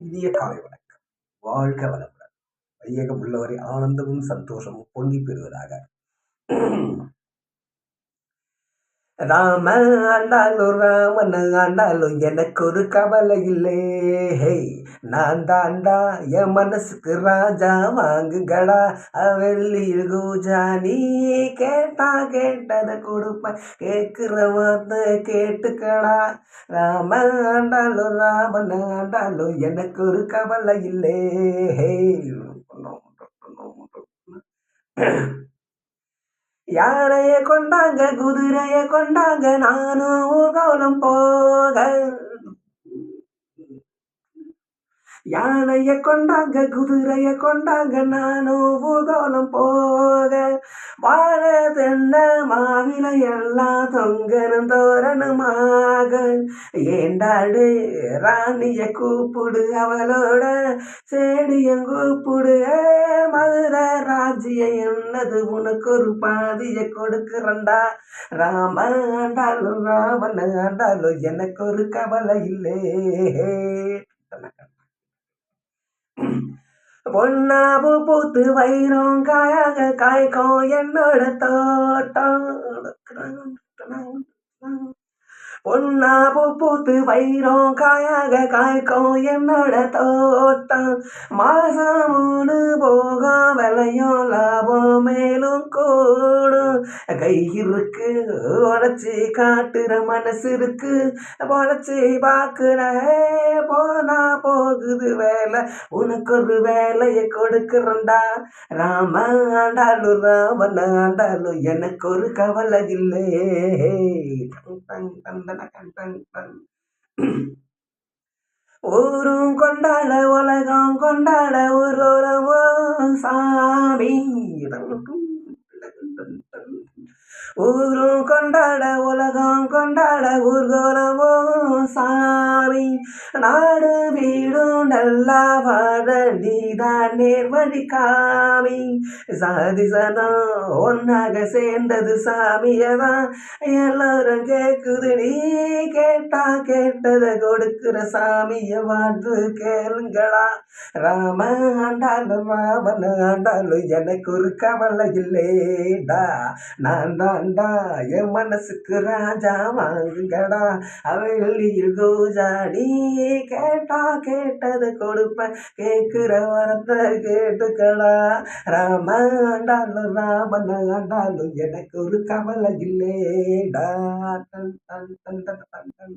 இனிய காலை வணக்கம். வாழ்க வளமுடன். வையகம் உள்ளவரை ஆனந்தமும் சந்தோஷமும் பொங்கிப் பெறுவதாக. ராம ஆண்டாலும் ராமன் ஆண்டாலும் எனக்கு ஒரு கவலை இல்லை. நான் தாண்டா என் மனசுக்கு ராஜா வாங்குகடா வெள்ளியில் கூஜா நீ கேட்டா கேட்டதை கொடுப்ப கேட்கிற வார்த்தை கேட்டுக்கடா. ராம ஆண்டாலும் ராமன் ஆண்டாலும் எனக்கு ஒரு கவலை இல்லை. யானைய கொண்டாங்க குதிரைய கொண்டாங்க நானும் ஊர்கோலம் போக. யானைய கொண்டாங்க குதிரைய கொண்டாங்க நானும் ஊர்கோலம் போக. வாழ தென்ன மாவிலை எல்லாம் தொங்கனும் தோரணுமாக. ஏண்டாடு ராணிய கூப்பிடு அவளோட சேடியங் கூப்பிடு. மதுரை ராஜ்ய என்னது உனக்கு ஒரு பாதிய கொடுக்கிறண்டா. ராம ஆண்டாலும் ராவண ஆண்டாலும் எனக்கு ஒரு கவலை இல்லை. பொன்னாபு பூத்து வைரம் காயாக காய்க்கும் என்னோட தோட்டம். பொன்னாபு பூத்து வைரம் காயாக காய்க்கும் என்னோட தோட்டம். மாசம் 3 போகும் விலையும் லாபம் மேலும் கூடும். கை இருக்கு உடச்சி காட்டுற மனசு இருக்கு உடச்சி பார்க்குற. போனா போகுது வேலை உனக்கு ஒரு வேலையை கொடுக்கிறண்டா. ராம ஆண்டாலும் ராமன் ஆண்டாலும் எனக்கு ஒரு கவலை இல்லை. ஊரும் கொண்டாட உலகம் கொண்டாட ஒரு சாமி. ஊரும் கொண்டாட உலகம் கொண்டாட ஊர்கோலமோ சாமி. நாடு வீடும் நல்லா வாழ நீதான் நேர்வழி காமி. சாதிசனம் ஒன்னாக சேர்ந்தது சாமியதான் எல்லாரும் கேக்குது. நீ கேட்டா கேட்டதை கொடுக்கிற சாமிய வாழ்ந்து கேளுங்களா. ராம ஆண்டாலும் ராமன் ஆண்டாலும் எனக்கு ஒரு கவலை இல்லேடா. நான் தாண்டா என் மனசுக்கு ராஜா வாங்குங்கடா வெள்ளியில் கூஜா நீ கேட்டா கேட்டதை கொடுப்ப கேட்கிற வரத்தை கேட்டுக்கடா. ராம ஆண்டாலும் ராமன் ஆண்டாலும் எனக்கு ஒரு கவலை இல்லேடா. டன் டன் டன் டன் டன் டன்.